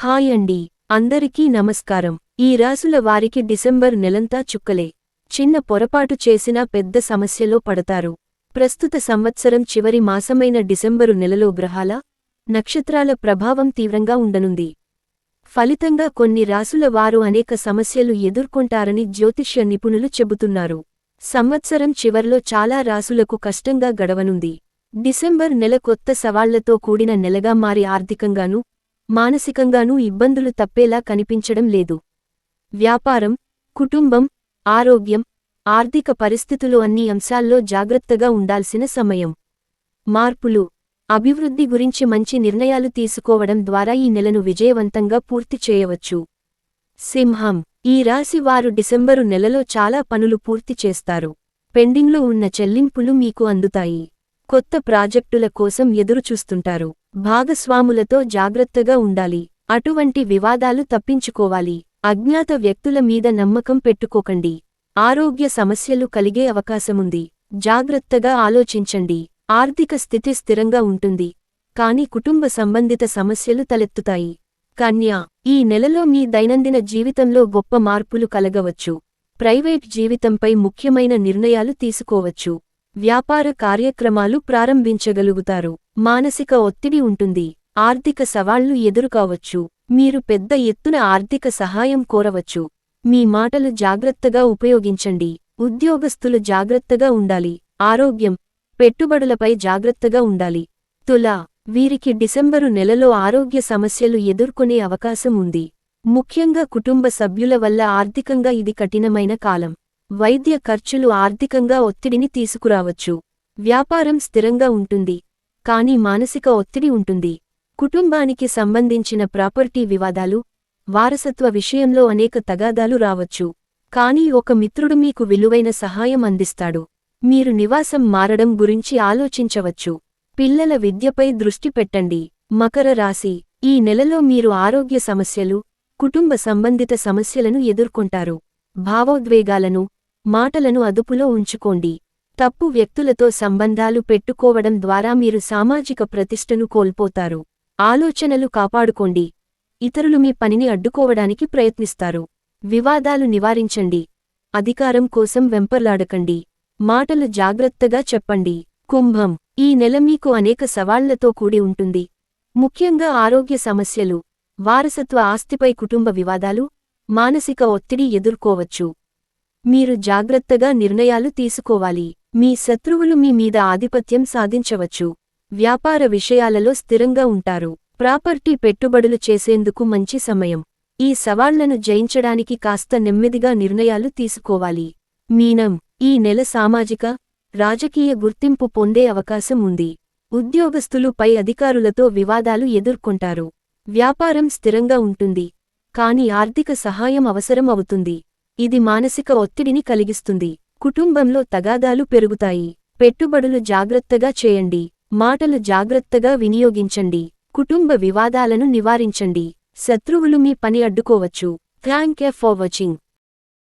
Hi అండి, అందరికీ నమస్కారం. ఈ రాసుల వారికి డిసెంబర్ నెలంతా చుక్కలే. చిన్న పొరపాటు చేసినా పెద్ద సమస్యలో పడతారు. ప్రస్తుత సంవత్సరం చివరి మాసమైన డిసెంబరు నెలలో గ్రహాల, నక్షత్రాల ప్రభావం తీవ్రంగా ఉండనుంది. ఫలితంగా కొన్ని రాసుల వారు అనేక సమస్యలు ఎదుర్కొంటారని జ్యోతిష్య నిపుణులు చెబుతున్నారు. సంవత్సరం చివర్లో చాలా రాసులకు కష్టంగా గడవనుంది. డిసెంబర్ నెల కొత్త సవాళ్లతో కూడిన నెలగా మారి ఆర్థికంగానూ, మానసికంగానూ ఇబ్బందులు తప్పేలా కనిపించడం లేదు. వ్యాపారం, కుటుంబం, ఆరోగ్యం, ఆర్థిక పరిస్థితులు అన్ని అంశాల్లో జాగ్రత్తగా ఉండాల్సిన సమయం. మార్పులు, అభివృద్ధి గురించి మంచి నిర్ణయాలు తీసుకోవడం ద్వారా ఈ నెలను విజయవంతంగా పూర్తి చేయవచ్చు. సింహం, ఈ రాశి వారు డిసెంబరు నెలలో చాలా పనులు పూర్తి చేస్తారు. పెండింగ్లో ఉన్న చెల్లింపులు మీకు అందుతాయి. కొత్త ప్రాజెక్టుల కోసం ఎదురుచూస్తుంటారు. భాగస్వాములతో జాగ్రత్తగా ఉండాలి. అటువంటి వివాదాలు తప్పించుకోవాలి. అజ్ఞాత వ్యక్తుల మీద నమ్మకం పెట్టుకోకండి. ఆరోగ్య సమస్యలు కలిగే అవకాశముంది. జాగ్రత్తగా ఆలోచించండి. ఆర్థిక స్థితి స్థిరంగా ఉంటుంది, కానీ కుటుంబ సంబంధిత సమస్యలు తలెత్తుతాయి. కన్యా, ఈ నెలలో మీ దైనందిన జీవితంలో గొప్ప మార్పులు కలగవచ్చు. ప్రైవేట్ జీవితంపై ముఖ్యమైన నిర్ణయాలు తీసుకోవచ్చు. వ్యాపార కార్యక్రమాలు ప్రారంభించగలుగుతారు. మానసిక ఒత్తిడి ఉంటుంది. ఆర్థిక సవాళ్లు ఎదురుకావచ్చు. మీరు పెద్ద ఎత్తున ఆర్థిక సహాయం కోరవచ్చు. మీ మాటలు జాగ్రత్తగా ఉపయోగించండి. ఉద్యోగస్తులు జాగ్రత్తగా ఉండాలి. ఆరోగ్యం, పెట్టుబడులపై జాగ్రత్తగా ఉండాలి. తులా, వీరికి డిసెంబరు నెలలో ఆరోగ్య సమస్యలు ఎదుర్కొనే అవకాశం ఉంది. ముఖ్యంగా కుటుంబ సభ్యుల వల్ల ఆర్థికంగా ఇది కఠినమైన కాలం. వైద్య ఖర్చులు ఆర్థికంగా ఒత్తిడిని తీసుకురావచ్చు. వ్యాపారం స్థిరంగా ఉంటుంది, కానీ మానసిక ఒత్తిడి ఉంటుంది. కుటుంబానికి సంబంధించిన ప్రాపర్టీ వివాదాలు, వారసత్వ విషయంలో అనేక తగాదాలు రావచ్చు. కానీ ఒక మిత్రుడు మీకు విలువైన సహాయం అందిస్తాడు. మీరు నివాసం మారడం గురించి ఆలోచించవచ్చు. పిల్లల విద్యపై దృష్టి పెట్టండి. మకర రాశి, ఈ నెలలో మీరు ఆరోగ్య సమస్యలు, కుటుంబ సంబంధిత సమస్యలను ఎదుర్కొంటారు. భావోద్వేగాలను, మాటలను అదుపులో ఉంచుకోండి. తప్పు వ్యక్తులతో సంబంధాలు పెట్టుకోవడం ద్వారా మీరు సామాజిక ప్రతిష్టను కోల్పోతారు. ఆలోచనలు కాపాడుకోండి. ఇతరులు మీ పనిని అడ్డుకోవడానికి ప్రయత్నిస్తారు. వివాదాలు నివారించండి. అధికారం కోసం వెంపర్లాడకండి. మాటలు జాగ్రత్తగా చెప్పండి. కుంభం, ఈ నెల మీకు అనేక సవాళ్లతో కూడి ఉంటుంది. ముఖ్యంగా ఆరోగ్య సమస్యలు, వారసత్వ ఆస్తిపై కుటుంబ వివాదాలు, మానసిక ఒత్తిడి ఎదుర్కోవచ్చు. మీరు జాగ్రత్తగా నిర్ణయాలు తీసుకోవాలి. మీ శత్రువులు మీ మీద ఆధిపత్యం సాధించవచ్చు. వ్యాపార విషయాలలో స్థిరంగా ఉంటారు. ప్రాపర్టీ పెట్టుబడులు చేసేందుకు మంచి సమయం. ఈ సవాళ్లను జయించడానికి కాస్త నెమ్మదిగా నిర్ణయాలు తీసుకోవాలి. మీనం, ఈ నెల సామాజిక, రాజకీయ గుర్తింపు పొందే అవకాశం ఉంది. ఉద్యోగస్తులు పై అధికారులతో వివాదాలు ఎదుర్కొంటారు. వ్యాపారం స్థిరంగా ఉంటుంది, కానీ ఆర్థిక సహాయం అవసరం అవుతుంది. ఇది మానసిక ఒత్తిడిని కలిగిస్తుంది. కుటుంబంలో తగాదాలు పెరుగుతాయి. పెట్టుబడులు జాగ్రత్తగా చేయండి. మాటలు జాగ్రత్తగా వినియోగించండి. కుటుంబ వివాదాలను నివారించండి. శత్రువులు మీ పని అడ్డుకోవచ్చు. Thank you for watching.